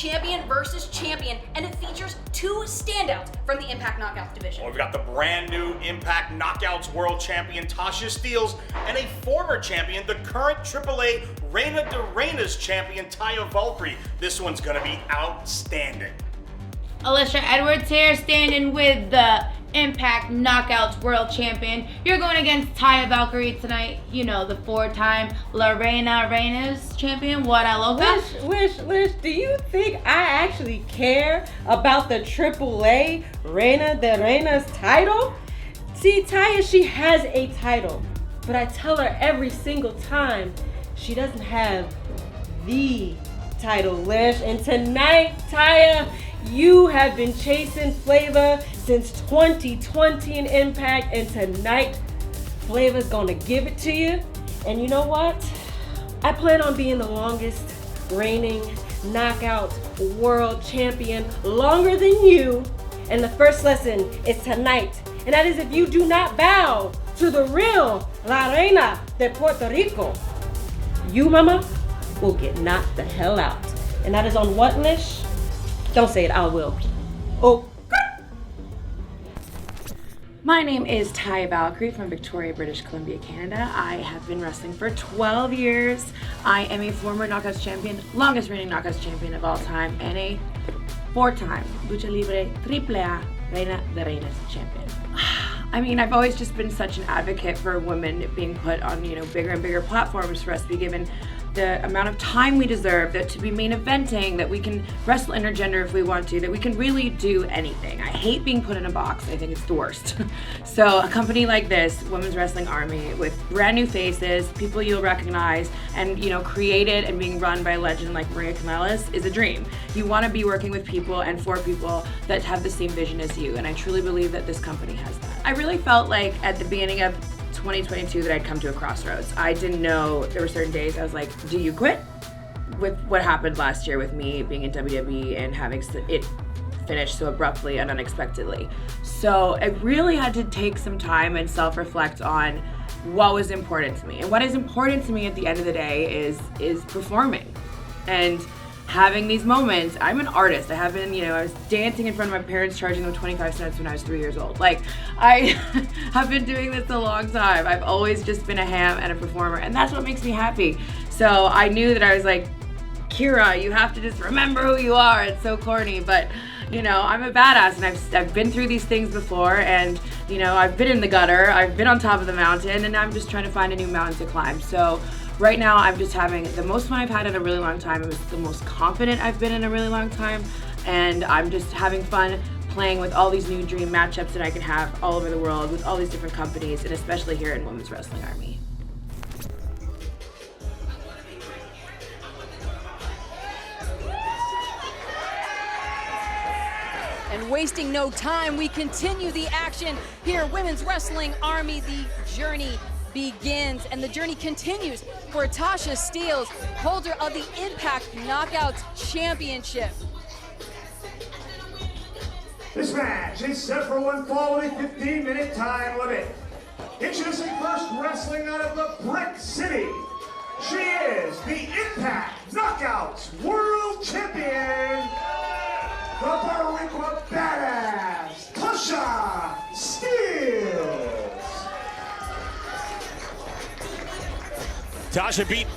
champion versus champion, and it features 2 standouts from the Impact Knockouts division. Well, we've got the brand new Impact Knockouts World Champion Tasha Steelz and a former champion, the current AAA Reina de Reinas champion Taya Valkyrie. This one's gonna be outstanding. Alicia Edwards here, standing with the Impact Knockouts World Champion. You're going against Taya Valkyrie tonight. You know, the 4-time Reinas champion. What a loca? Lish, do you think I actually care about the AAA Reina de Reinas title? See, Taya, she has a title, but I tell her every single time she doesn't have the title, Lish. And tonight, Taya, you have been chasing Flavor since 2020 in Impact, and tonight, Flavor's gonna give it to you. And you know what? I plan on being the longest reigning knockout world champion, longer than you. And the first lesson is tonight, and that is if you do not bow to the real La Reina de Puerto Rico, you, mama, will get knocked the hell out. And that is on what, Lish? Don't say it, I will. Oh. My name is Taya Valkyrie from Victoria, British Columbia, Canada. I have been wrestling for 12 years. I am a former Knockouts champion, longest reigning Knockouts champion of all time, and a 4-time Lucha Libre AAA Reina de Reinas champion. I mean, I've always just been such an advocate for women being put on, bigger and bigger platforms, for us to be given the amount of time we deserve, that to be main eventing, that we can wrestle intergender if we want to, that we can really do anything. I hate being put in a box. I think it's the worst. So a company like this, Women's Wrestling Army, with brand new faces, people you'll recognize, and created and being run by a legend like Maria Kanellis is a dream. You want to be working with people and for people that have the same vision as you, and I truly believe that this company has that. I really felt like at the beginning of 2022 that I'd come to a crossroads. I didn't know, there were certain days I was like, do you quit? With what happened last year with me being in WWE and having it finish so abruptly and unexpectedly. So I really had to take some time and self-reflect on what was important to me. And what is important to me at the end of the day is performing and having these moments. I'm an artist. I have been, I was dancing in front of my parents, charging them 25 cents when I was 3 years old. Like, I have been doing this a long time. I've always just been a ham and a performer, and that's what makes me happy. So I knew that I was like, Kira, you have to just remember who you are. It's so corny, but I'm a badass, and I've been through these things before, and I've been in the gutter, I've been on top of the mountain, and I'm just trying to find a new mountain to climb. So right now, I'm just having the most fun I've had in a really long time. It was the most confident I've been in a really long time, and I'm just having fun playing with all these new dream matchups that I can have all over the world with all these different companies, and especially here in Women's Wrestling Army. And wasting no time, we continue the action here. Women's Wrestling Army, the journey begins, and the journey continues for Tasha Steelz, holder of the Impact Knockouts Championship. This match is set for one fall with a 15-minute time limit. Introducing first, wrestling out of the Brick City, she is the Impact Knockouts World Champion, the Puerto Rico Badass, Tasha Steelz. Tasha beat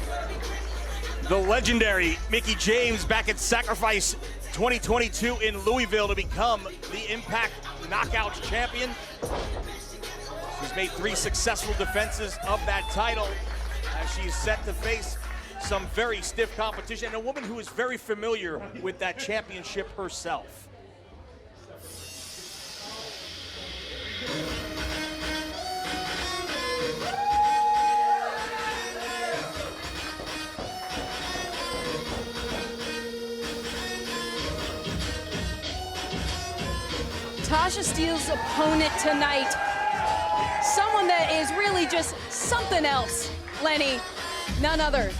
the legendary Mickie James back at Sacrifice 2022 in Louisville to become the Impact Knockouts champion. She's made 3 successful defenses of that title as she's set to face some very stiff competition, and a woman who is very familiar with that championship herself. Tasha Steelz's opponent tonight, someone that is really just something else, Lenny, none other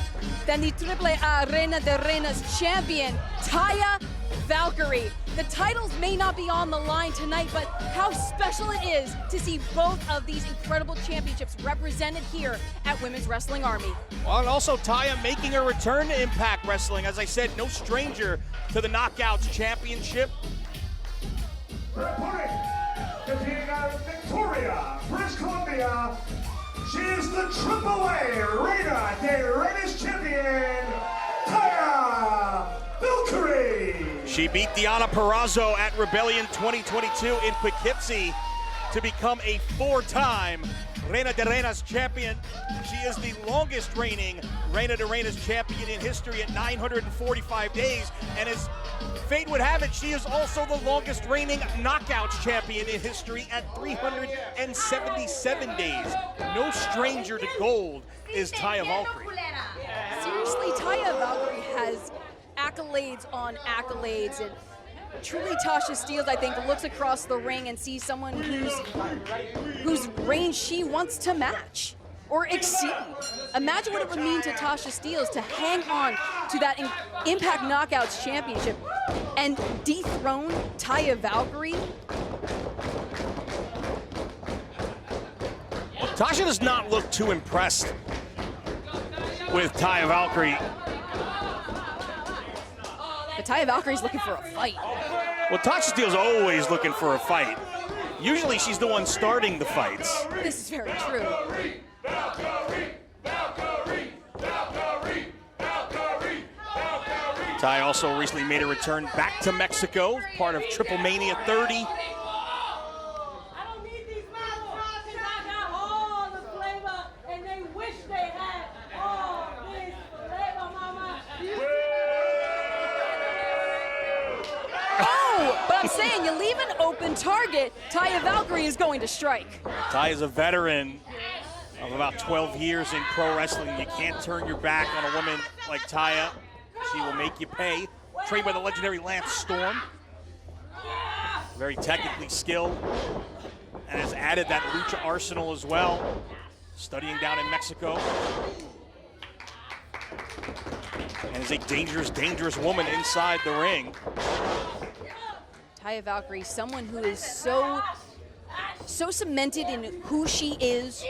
than the AAA Reina de Reinas champion, Taya Valkyrie. The titles may not be on the line tonight, but how special it is to see both of these incredible championships represented here at Women's Wrestling Army. Well, and also Taya making a return to Impact Wrestling. As I said, no stranger to the Knockouts Championship. Her opponent, competing out of Victoria, British Columbia, she is the AAA Reina de Reinas champion, Taya Valkyrie. She beat Diana Perrazzo at Rebellion 2022 in Poughkeepsie to become a 4-time Reina de Reinas champion. She is the longest reigning Reina de Reinas champion in history at 945 days. And as fate would have it, she is also the longest reigning Knockouts champion in history at 377 days. No stranger to gold is Taya Valkyrie. Seriously, Taya Valkyrie has accolades on accolades, and truly Tasha Steelz, I think, looks across the ring and sees someone whose range she wants to match or exceed. Imagine what it would mean to Tasha Steelz to hang on to that Impact Knockouts Championship and dethrone Taya Valkyrie. Tasha does not look too impressed with Taya Valkyrie. But Taya Valkyrie's looking for a fight. Well, Tasha Steelz always looking for a fight. Usually she's the one starting the fights. This is very true. Taya also recently made a return back to Mexico, part of Triple Mania 30. I'm saying, you leave an open target, Taya Valkyrie is going to strike. Taya is a veteran of about 12 years in pro wrestling. You can't turn your back on a woman like Taya. She will make you pay. Trained by the legendary Lance Storm. Very technically skilled. And has added that lucha arsenal as well. Studying down in Mexico. And is a dangerous, dangerous woman inside the ring. Taya Valkyrie, someone who is so cemented in who she is,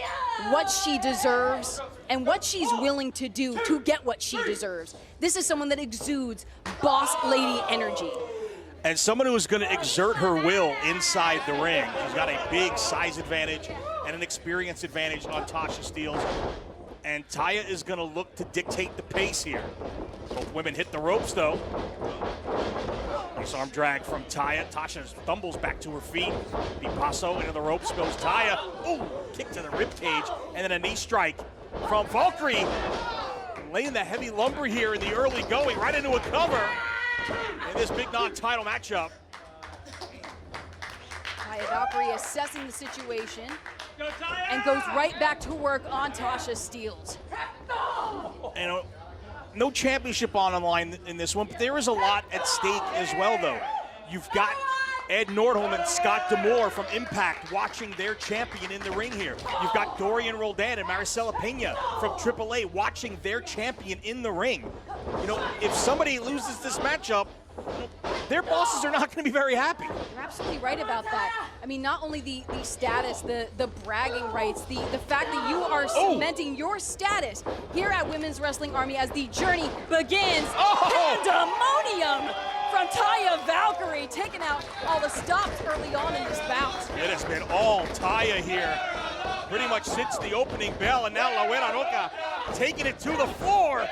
what she deserves, and what she's willing to do to get what she deserves. This is someone that exudes boss lady energy. And someone who is going to exert her will inside the ring. She's got a big size advantage and an experience advantage on Tasha Steelz. And Taya is going to look to dictate the pace here. Both women hit the ropes, though. Nice arm drag from Taya. Tasha stumbles back to her feet. Pipasso into the ropes goes Taya. Ooh, kick to the ribcage. And then a knee strike from Valkyrie. Laying the heavy lumber here in the early going, right into a cover in this big non-title matchup. Taya Valkyrie assessing the situation and goes right back to work on Tasha Steelz. And no championship on the line in this one, but there is a lot at stake as well, though. You've got Ed Nordholm and Scott D'Amore from Impact watching their champion in the ring here. You've got Dorian Roldan and Maricela Pena from AAA watching their champion in the ring. You know, if somebody loses this matchup, their bosses are not going to be very happy. You're absolutely right about that. I mean, not only the status, the bragging rights, the fact that you are cementing your status here at Women's Wrestling Army as the journey begins. Pandemonium from Taya Valkyrie, taking out all the stops early on in this bout. It has been all Taya here, pretty much since the opening bell, and now La Buena Roca taking it to the floor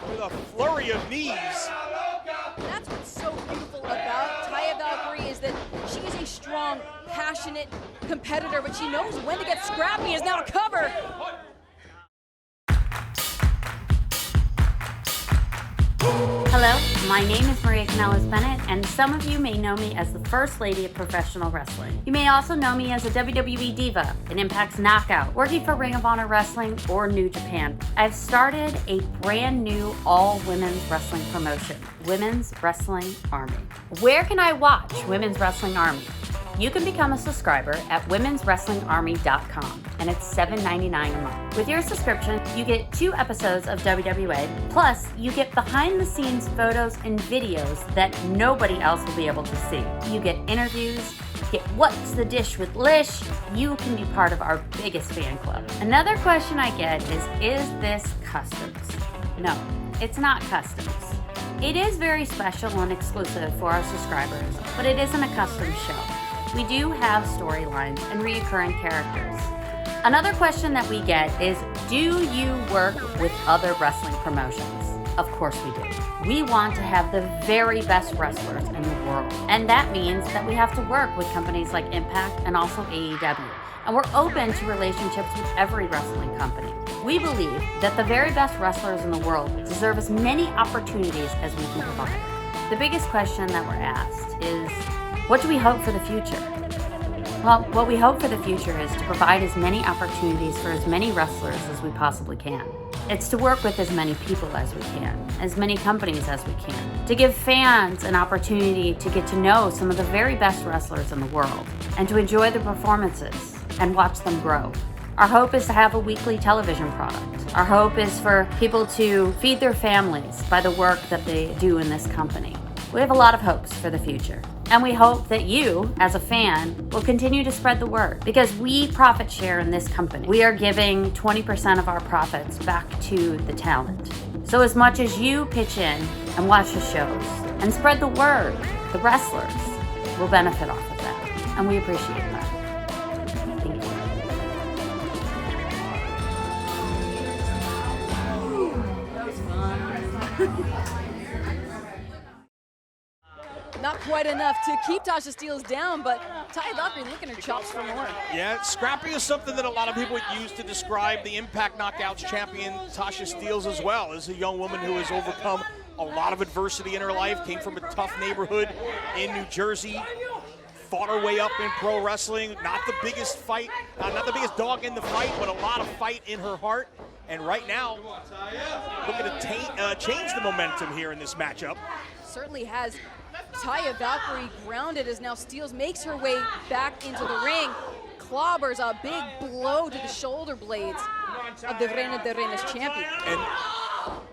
with a flurry of knees. That's what's so beautiful about Taya Valkyrie is that she is a strong, passionate competitor, but she knows when to get scrappy. Is now a cover. Hello, my name is Maria Kanellis-Bennett, and some of you may know me as the First Lady of Professional Wrestling. You may also know me as a WWE Diva, an Impact's Knockout, working for Ring of Honor Wrestling or New Japan. I've started a brand new all-women's wrestling promotion, Women's Wrestling Army. Where can I watch Women's Wrestling Army? You can become a subscriber at womenswrestlingarmy.com, and it's $7.99 a month. With your subscription, you get 2 episodes of WWA, plus you get behind-the-scenes photos and videos that nobody else will be able to see. You get interviews, get What's the Dish with Lish. You can be part of our biggest fan club. Another question I get is this customs? No, it's not customs. It is very special and exclusive for our subscribers, but it isn't a custom show. We do have storylines and reoccurring characters. Another question that we get is, do you work with other wrestling promotions? Of course we do. We want to have the very best wrestlers in the world. And that means that we have to work with companies like Impact and also AEW. And we're open to relationships with every wrestling company. We believe that the very best wrestlers in the world deserve as many opportunities as we can provide. The biggest question that we're asked is, what do we hope for the future? Well, what we hope for the future is to provide as many opportunities for as many wrestlers as we possibly can. It's to work with as many people as we can, as many companies as we can, to give fans an opportunity to get to know some of the very best wrestlers in the world, and to enjoy the performances and watch them grow. Our hope is to have a weekly television product. Our hope is for people to feed their families by the work that they do in this company. We have a lot of hopes for the future. And we hope that you, as a fan, will continue to spread the word, because we profit share in this company. We are giving 20% of our profits back to the talent. So as much as you pitch in and watch the shows and spread the word, the wrestlers will benefit off of that. And we appreciate that. Thank you. Not quite enough to keep Tasha Steelz down, but Taya Valkyrie licking her chops for more. Yeah, scrappy is something that a lot of people use to describe the Impact Knockouts champion Tasha Steelz as well. As a young woman who has overcome a lot of adversity in her life, came from a tough neighborhood in New Jersey, fought her way up in pro wrestling. Not the biggest fight, not the biggest dog in the fight, but a lot of fight in her heart. And right now, looking to change the momentum here in this matchup. Certainly has Taya Valkyrie grounded as now Steelz makes her way back into the ring. Clobbers a big blow to the shoulder blades of the Reina de Reinas champion. And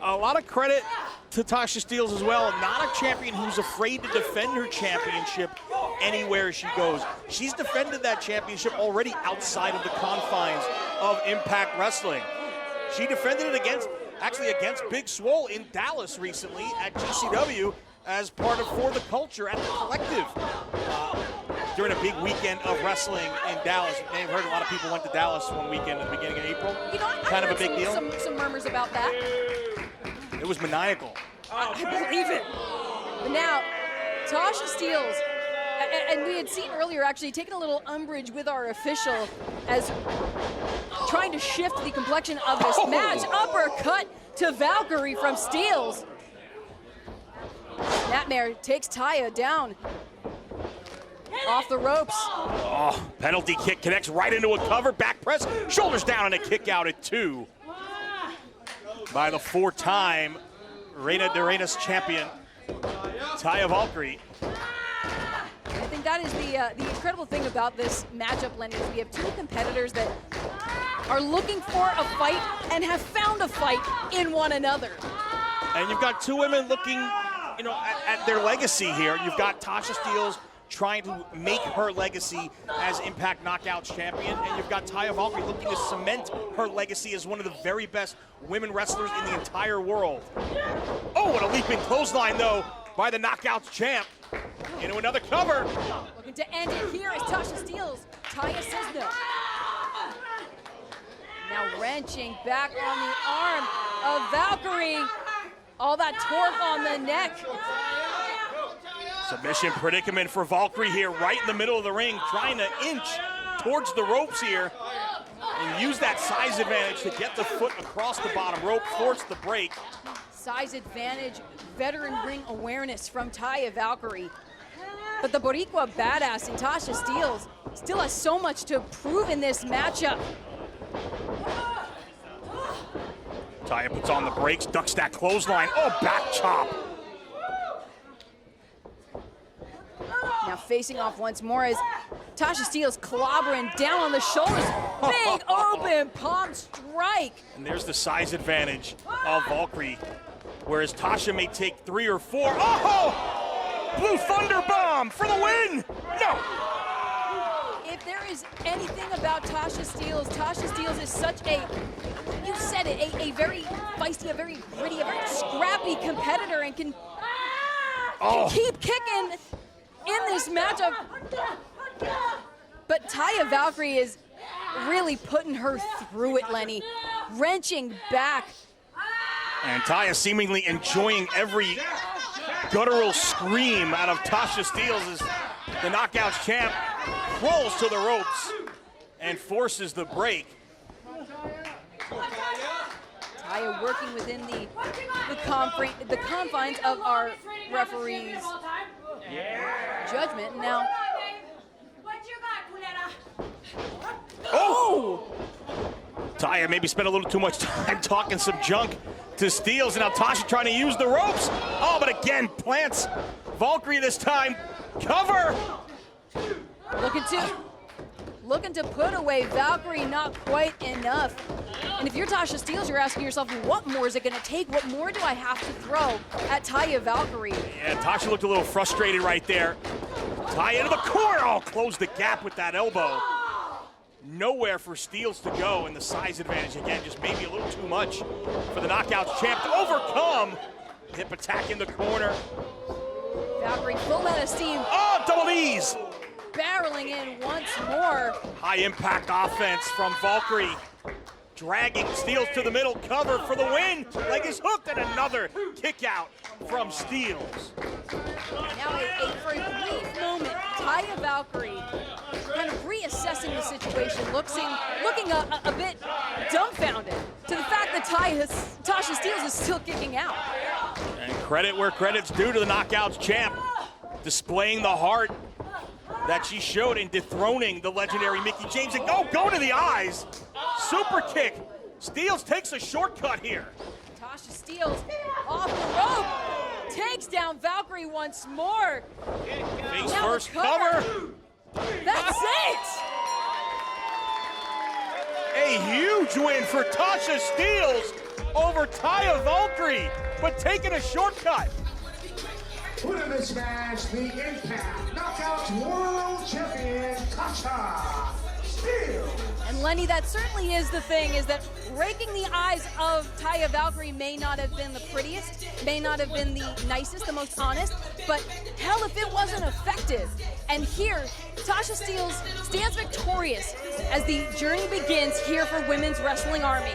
a lot of credit to Tasha Steelz as well. Not a champion who's afraid to defend her championship anywhere she goes. She's defended that championship already outside of the confines of Impact Wrestling. She defended it against Big Swole in Dallas recently at GCW as part of For the Culture at the Collective during a big weekend of wrestling in Dallas. You may have heard a lot of people went to Dallas one weekend at the beginning of April. You know, kind of a big deal. Some murmurs about that. It was maniacal. I believe it. But now, Tasha Steelz, and we had seen earlier actually taking a little umbrage with our official as trying to shift the complexion of this match. Uppercut to Valkyrie from Steelz. Snapmare takes Taya down off the ropes. Oh, penalty kick connects right into a cover, back press, shoulders down, and a kick out at 2 by the 4-time Reina de Reinas champion, Taya Valkyrie. I think that is the incredible thing about this matchup, Lenny, is we have two competitors that are looking for a fight and have found a fight in one another. And you've got two women looking, you know, at their legacy here. You've got Tasha Steelz trying to make her legacy as Impact Knockouts champion, and you've got Taya Valkyrie looking to cement her legacy as one of the very best women wrestlers in the entire world. Oh, what a leaping clothesline, though, by the Knockouts champ. Into another cover. Looking to end it here is Tasha Steelz. Taya says no. Now wrenching back on the arm of Valkyrie. All that torque on the neck. Submission predicament for Valkyrie here, right in the middle of the ring, trying to inch towards the ropes here and use that size advantage to get the foot across the bottom rope, force the break. Size advantage, veteran ring awareness from Taya Valkyrie. But the Boricua badass in Tasha Steelz still has so much to prove in this matchup. Taya puts on the brakes, ducks that clothesline. Oh, back chop. Now facing off once more is Tasha Steelz clobbering down on the shoulders. Big open palm strike. And there's the size advantage of Valkyrie. Whereas Tasha may take 3 or 4. Oh! Blue Thunder Bomb for the win! No! If there is anything about Tasha Steelz is such a, you said it, a very feisty, a very gritty, a very scrappy competitor, and can keep kicking in this matchup. But Taya Valkyrie is really putting her through it, Laynie. Wrenching back. And Taya seemingly enjoying every guttural scream out of Tasha Steelz as the Knockouts champ rolls to the ropes and forces the break. Taya working within the confines of our referee's judgment. Now, oh! Taya maybe spent a little too much time talking some junk to Steelz, and now Tasha trying to use the ropes. Oh, but again, plants Valkyrie this time. Cover! looking to put away Valkyrie, not quite enough. And if you're Tasha Steelz, you're asking yourself, what more is it going to take? What more do I have to throw at Taya Valkyrie? Yeah, Tasha looked a little frustrated right there. Taya into the corner. Oh, closed the gap with that elbow. Nowhere for Steelz to go, and the size advantage again, just maybe a little too much for the Knockouts champ to overcome. Hip attack in the corner. Valkyrie full out of steam. Oh, double knees. Barreling in once more. High impact offense from Valkyrie. Dragging Steelz to the middle, cover for the win. Leg is hooked, and another kick out from Steelz. Now for a brief moment, Taya Valkyrie kind of reassessing the situation, looking a bit dumbfounded to the fact that Tasha Steelz is still kicking out. And credit where credit's due to the Knockouts champ, displaying the heart that she showed in dethroning the legendary Mickie James. And go to the eyes. Super kick. Steelz takes a shortcut here. Tasha Steelz off the rope, takes down Valkyrie once more. Face Now first, the cover. That's it. A huge win for Tasha Steelz over Taya Valkyrie, but taking a shortcut. Put in this match, the Impact Knockouts World Champion, Tasha Steelz. And Laynie, that certainly is the thing, is that breaking the eyes of Taya Valkyrie may not have been the prettiest, may not have been the nicest, the most honest, but hell if it wasn't effective. And here, Tasha Steelz stands victorious as the journey begins here for Women's Wrestling Army.